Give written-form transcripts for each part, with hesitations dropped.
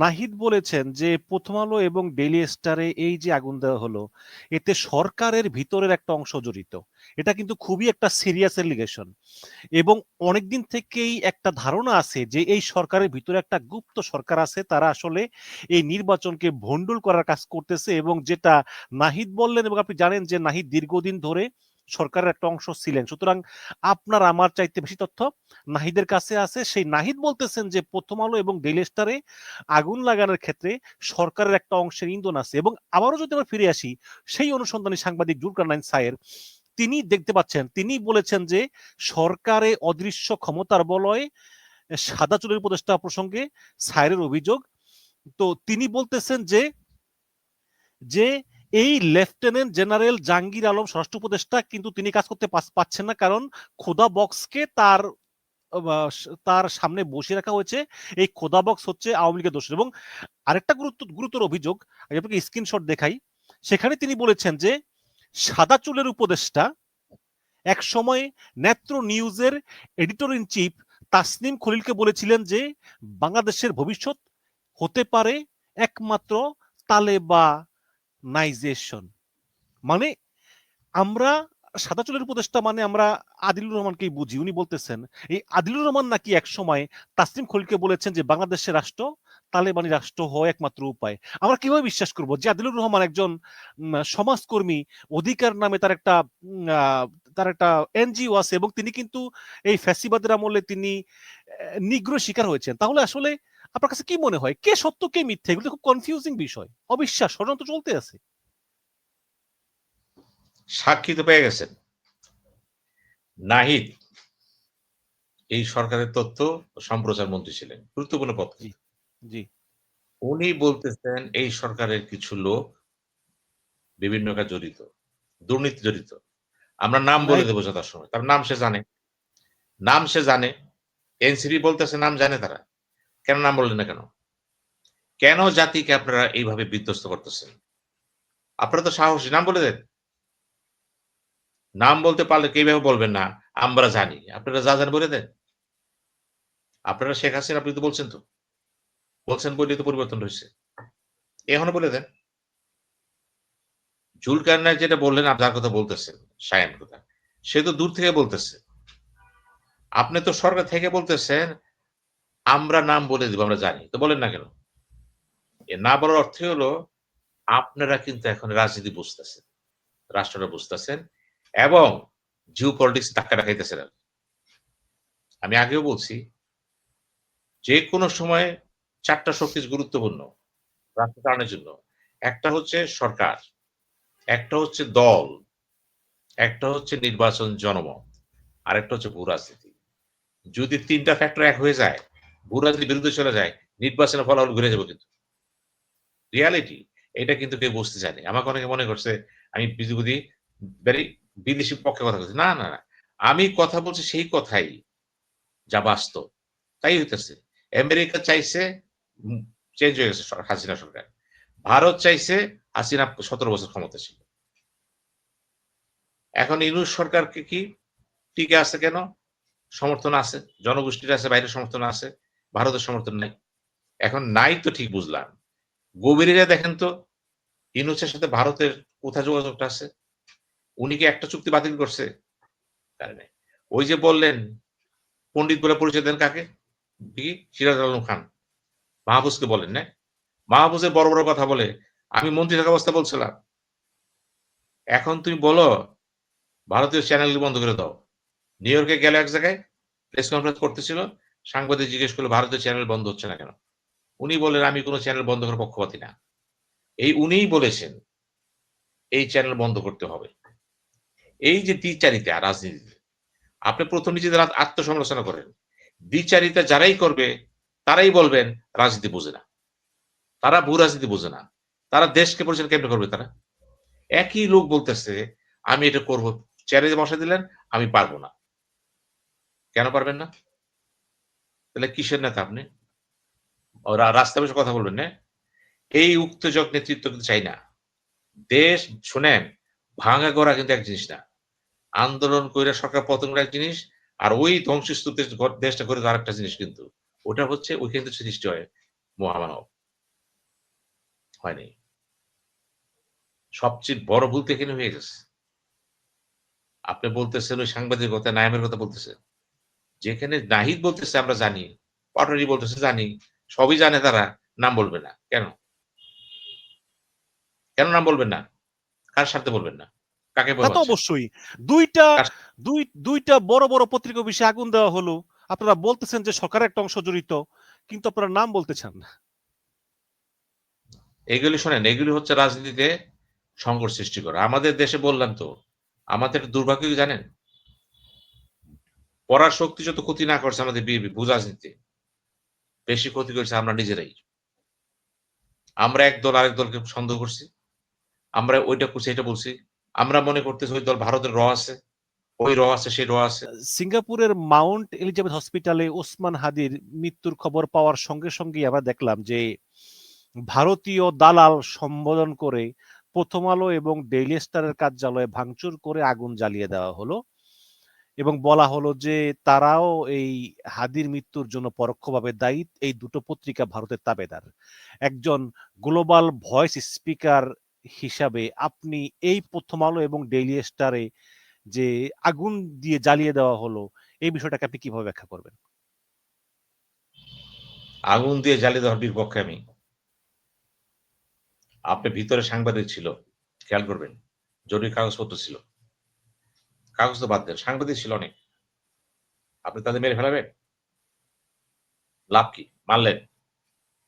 নাহিদ বলেছেন যে প্রথম আলো এবং ডেইলি স্টারে এই যে আগুন দেওয়া হলো, এতে সরকারের ভিতরের একটা অংশ জড়িত। এটা কিন্তু খুবই একটা সিরিয়াস এলিগেশন, এবং অনেকদিন থেকেই একটা ধারণা আছে যে এই সরকারের ভিতরে একটা গুপ্ত সরকার আছে, তারা আসলে এই নির্বাচনকে ভণ্ডুল করার কাজ করতেছে। এবং যেটা নাহিদ বললেন, এবং আপনি জানেন যে নাহিদ দীর্ঘদিন ধরে সরকারের একটা অংশ ছিলেন, সুতরাং আপনার আমার চাইতে বেশি তথ্য নাহিদের কাছে আছে। সেই নাহিদ বলতেছেন যে প্রথম আলো এবং ডেইলি স্টারে আগুন লাগানোর ক্ষেত্রে সরকারের একটা অংশের ইন্ধন আছে। এবং আবারও যদি আমরা ফিরে আসি সেই অনুসন্ধানী সাংবাদিক জুলকারনাইন সায়ের, তিনি দেখতে পাচ্ছেন, তিনি বলেছেন যে সরকারে অদৃশ্য ক্ষমতার বলয়ে সাদা চুলের উপদেষ্টা প্রসঙ্গে সায়ের অভিযোগ। তো তিনি বলতেছেন যে যে এই লেফটেন্যান্ট জেনারেল জাহাঙ্গীর আলম স্বরাষ্ট্র উপদেষ্টা, কিন্তু তিনি কাজ করতে পাচ্ছেন না, কারণ খোদা বক্সকে তার সামনে বসিয়ে রাখা হয়েছে। এই খোদা বক্স হচ্ছে আওয়ামী লীগের দোষ। এবং আরেকটা গুরুতর অভিযোগ, আমি আপনাকে স্ক্রিনশট দেখাই। সেখানে তিনি বলেছেন যে সাদা চুলের উপদেষ্টা এক সময় নেত্র নিউজের এডিটর ইন চিফ তাসনিম খলিলকে বলেছিলেন যে বাংলাদেশের ভবিষ্যৎ হতে পারে একমাত্র তালেবানাইজেশন। মানে আমরা সাদা চুলের উপদেষ্টা মানে আমরা আদিলুর রহমানকেই বুঝি। উনি বলতেছেন এই আদিলুর রহমান নাকি এক সময় তাসনিম খলিলকে বলেছেন যে বাংলাদেশের রাষ্ট্র তালেবানি রাষ্ট্র হওয়া একমাত্র উপায়। আমরা কিভাবে বিশ্বাস করব যে আদিলুর রহমান একজন সমাজকর্মী, অধিকার নামে তার একটা এনজিও আছে, এবং তিনি কিন্তু এই ফ্যাসিবাদের আমলে তিনি নিগ্রহ শিকার হয়েছেন। তাহলে আসলে আপনার কাছে কি মনে হয় কে সত্য কে মিথ্যে? এগুলো খুব কনফিউজিং বিষয়, অবিশ্বাস ষড়যন্ত্র চলতে আছে। সাক্ষী তো পেয়ে গেছেন নাহিদ এই সরকারের তথ্য সম্প্রচার মন্ত্রী ছিলেন, গুরুত্বপূর্ণ পদ। জি, জি, উনি বলতেছেন এই সরকারের কিছু লোক বিভিন্ন কাজ জড়িত, দুর্নীতি জড়িত। আমরা নাম বলে নাহিদ, দেবো যথাসময়, তার নাম সে জানে, নাম সে জানে। এনসিপি বলতেছে নাম জানে তারা, কেন নাম বললেন না কেন? কেন জাতিকে আপনারা এইভাবে বিধ্বস্ত করতেছেন? আপনারা তো সাহসী, নাম বলে দেন। নাম বলতে পারলে কিভাবে বলবেন না আমরা জানি? আপনারা যা জানেন বলে দেন। আপনারা শেখ হাসিনা আপনি তো বলছেন, তো বলছেন বলেই তো পরিবর্তন হয়েছে, এখনো বলে দেন। জুলকারনাইন যেটা বললেন, যার কথা বলতেছেন সায়েম কথা, সে তো দূর থেকে বলতেছে। আপনি তো সরকার থেকে বলতেছেন আমরা নাম বলে দিব, আমরা জানি, তো বলেন না কেন? এ না বলার অর্থ হলো আপনারা কিন্তু এখন রাজনীতি বুঝতেছেন, রাষ্ট্রটা বুঝতেছেন, এবং জিও পলিটিক্স ধাক্কা খাইতেছেন। আমি আগেও বলছি যে কোনো সময় ৪টা শক্তি গুরুত্বপূর্ণ রাষ্ট্র চালানোর জন্য। একটা হচ্ছে সরকার, একটা হচ্ছে দল, একটা হচ্ছে নির্বাচন জনমত, আরেকটা হচ্ছে ভূ রাজনীতি। যদি ৩টা ফ্যাক্টর এক হয়ে যায়, ভূ রাজনীতির বিরুদ্ধে চলে যায়, নির্বাচনের ফলাফল ঘুরে যাবে কিন্তু। রিয়ালিটি এটা কিন্তু কেউ বুঝতে চায়নি। আমাকে অনেকে মনে করছে আমি বিধি ভেরি বিদেশি পক্ষে কথা বলছি। না, না, না। আমি কথা বলছি সেই কথাই যা বাস্তব। তাই হইতেছে। আমেরিকা চাইছে চেঞ্জ হয়ে গেছে হাসিনা সরকার। ভারত চাইছে হাসিনা ১৭ বছর ক্ষমতা ছিল। এখন ইউনূস সরকারকে কি টিকে আছে কেন? সমর্থন আছে, জনগোষ্ঠীর আছে, বাইরের সমর্থন আছে, ভারতের সমর্থন নাই। এখন নাই তো ঠিক বুঝলাম। গভীরে দেখেন তো ইউনূসের সাথে ভারতের কোথায় যোগাযোগটা আছে? উনি কি একটা চুক্তি বাতিল করছে? করে নাই। ওই যে বললেন পণ্ডিত বলে পরিচয় দেন কাকে? সিরাজ আলম খান। মাহফুজকে বলেন না? মাহফুজের বড় বড় কথা বলে আমি মন্ত্রী থাকা অবস্থা বলছিলাম। এখন তুমি বলো ভারতীয় চ্যানেলগুলো বন্ধ করে দাও। নিউ ইয়র্কে গেল এক জায়গায় প্রেস কনফারেন্স করতেছিল, সাংবাদিক জিজ্ঞেস করলো ভারতীয় চ্যানেল বন্ধ হচ্ছে না কেন? উনি বললেন আমি কোনো চ্যানেল বন্ধ করার পক্ষপাতী না। এই উনিই বলেছেন এই চ্যানেল বন্ধ করতে হবে। এই যে দ্বিচারিতা রাজনীতিতে, আপনি প্রথম নিজেদের আত্মসমালোচনা করেন। দ্বিচারিতা যারাই করবে তারাই বলবেন রাজনীতি বোঝে না, তারা ভূ রাজনীতি বোঝে না, তারা দেশকে পরিচালনা কেমনে করবে তারা? একই লোক বলতেছে আমি এটা করব, চ্যালেঞ্জ বসা দিলেন আমি পারবো না। কেন পারবেন না? তাহলে কিসের নেতা আপনি? ওরা রাস্তায় বসে কথা বলবেন না? এই উত্তেজক নেতৃত্ব কিন্তু চাই না। দেশ শোনেন, ভাঙা গড়া কিন্তু এক জিনিস না। আন্দোলন কইরা সরকার পতন করা এক জিনিস, আর ওই ধ্বংসস্তূপে দেশটা করে আরেকটা জিনিস কিন্তু। ওটা হচ্ছে ওইখান থেকে সৃষ্টি হয় মহামানব। হয়নি। সবচেয়ে বড় ভুল তো এখানে হয়ে গেছে। আপনি বলতেছেন ওই সাংবাদিকতা নাইমের কথা বলতেছেন। যেখানে নাহিদ বলতেছে আমরা জানি, পাটোয়ারি বলতেছে জানি, সবই জানে তারা, নাম বলবে না। কেন? কেন নাম বলবেন না? কার স্বার্থে বলবেন না? কাকে তা ভয় তো পাচ্ছেন? অবশ্যই। ২ টা কার ২টা বড়, বড় পত্রিকা অফিসে আগুন দেওয়া হলো। আপনারা বলতেছেন যে সরকারের একটা অংশ জড়িত। কিন্তু আপনারা নাম বলতে চান না। এগুলি শোনেন, এগুলি হচ্ছে রাজনীতিতে সংকট সৃষ্টি করা। আমাদের দেশে বললাম তো, আমাদের দুর্ভাগ্য কি জানেন? পড়ার শক্তি যত ক্ষতি না করছে আমাদের বিএনপি ভূ রাজনীতি, বেশি ক্ষতি করেছে আমরা নিজেরাই। আমরা এক দল আরেক দলকে সন্দেহ করছি। আমরা ওইটা করছি, এটা বলছি। আমরা মনে করতেছি ওই দল ভারতের আছে, ওই আছে, সেই আছে। সিঙ্গাপুরের মাউন্ট এলিজাবেথ হসপিটালে ওসমান হাদির মৃত্যুর খবর পাওয়ার সঙ্গে সঙ্গেই আবার দেখলাম যে ভারতীয় দালাল সম্বোধন করে প্রথম আলো এবং ডেইলি স্টারের কার্যালয়ে ভাঙচুর করে আগুন জ্বালিয়ে দেওয়া হলো এবং বলা হলো যে তারাও এই হাদির মৃত্যুর জন্য পরোক্ষভাবে দায়ী। এই দুটো পত্রিকা ভারতের তাবেদার। একজন গ্লোবাল ভয়েস স্পিকার হিসাবে আপনি এই প্রথম আলো এবং ডেইলি স্টারে যে আগুন দিয়ে জ্বালিয়ে দেওয়া হলো এই বিষয়টাকে আপনি কিভাবে ব্যাখ্যা করবেন? আগুন দিয়ে জ্বালিয়ে দেওয়ার বিপক্ষে আমি। আপনার ভিতরে সাংবাদিক ছিল। খেয়াল করবেন। জরুরি কাগজপত্র ছিল। কাগজ তো বাদ দেন, সাংবাদিক ছিল অনেক। আপনি তাদের মেরে ফেলাবেন? লাভ কি? মারলেন।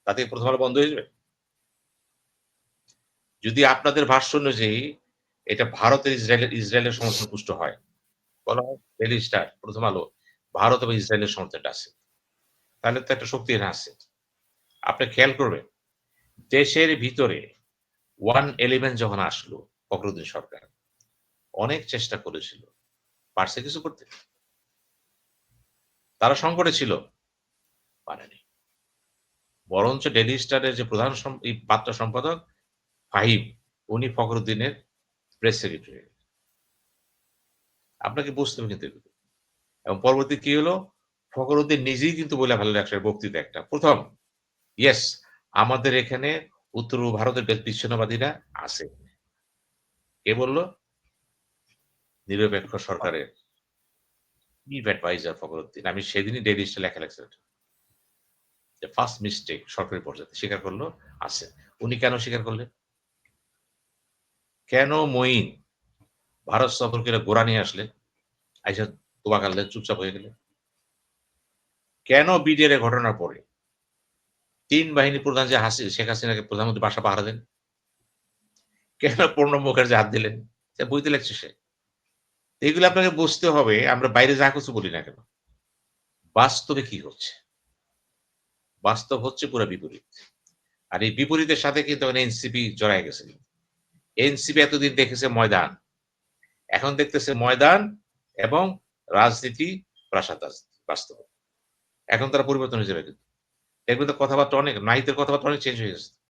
তাতে প্রথম আলো বন্ধ হয়ে যাবে? যদি আপনাদের ভাষ্য অনুযায়ী এটা ভারতের ইসরায়েলের সমর্থন পুষ্ট হয়, বলা হয় ডেইলি স্টার, প্রথম আলো ভারত এবং ইসরায়েলের সমর্থনটা আছে। তাহলে তো একটা শক্তি এখানে আছে। আপনি খেয়াল করবেন, দেশের ভিতরে ওয়ান এলিমেন্ট যখন আসলো ফখরুদ্দিন সরকার, অনেক চেষ্টা করেছিল। পারছে কিছু করতে? তারা সংকটে ছিল, পারেনি। বরঞ্চ ডেইলি স্টারের যে প্রধান এই বার্তা সম্পাদক ফাহিম, উনি ফখরুদ্দিনের প্রেস সেক্রেটারি। আপনাকে বুঝতে হবে কিন্তু এগুলো। এবং পরবর্তী কি হলো? ফখরুদ্দিন নিজেই কিন্তু বলে ফেললেন একটা বক্তৃতা একটা। ১ম, ইয়েস, আমাদের এখানে উত্তর ভারতের বিচ্ছিন্নবাদীরা আছে। কে বলল? নিরপেক্ষ সরকারের চিফ অ্যাডভাইজার ফখরুদ্দিন। আমি সেদিনই ডেইলি স্টার লেখা লিখছিলাম। যে ফার্স্ট মিস্টেক সরকারি পর্যায়ে স্বীকার করলো আছে। উনি কেন স্বীকার করলেন? কেন মঈন ভারত সফর করে গোড়া নিয়ে আসলেন? আইসা দোয়া কাটলেন, চুপচাপ হয়ে গেলেন? কেন বিডিআর এর ঘটনার পরে ৩ বাহিনী প্রধান যে শেখ হাসিনাকে প্রধানমন্ত্রী বাসা পাহারা দেন? কেন প্রণব মুখার্জি হাত দিলেন? সে বইতে লেখছে সে। এগুলো আপনাকে বুঝতে হবে, আমরা বাইরে যা কিছু বলি না কেন। বাস্তবে কি হচ্ছে? বাস্তব হচ্ছে পুরা বিপরীত। আর এই বিপরীতের সাথে কিন্তু এনসিপি জড়ায় গেছে। এনসিপি এতদিন দেখেছে ময়দান। এখন দেখতেছে ময়দান এবং রাজনীতি প্রাসাদ বাস্তব। এখন তারা পরিবর্তন হয়ে যাবে কিন্তু। দেখবেন তো কথাবার্তা অনেক নাহিদের কথাবার্তা অনেক চেঞ্জ হয়ে গেছে।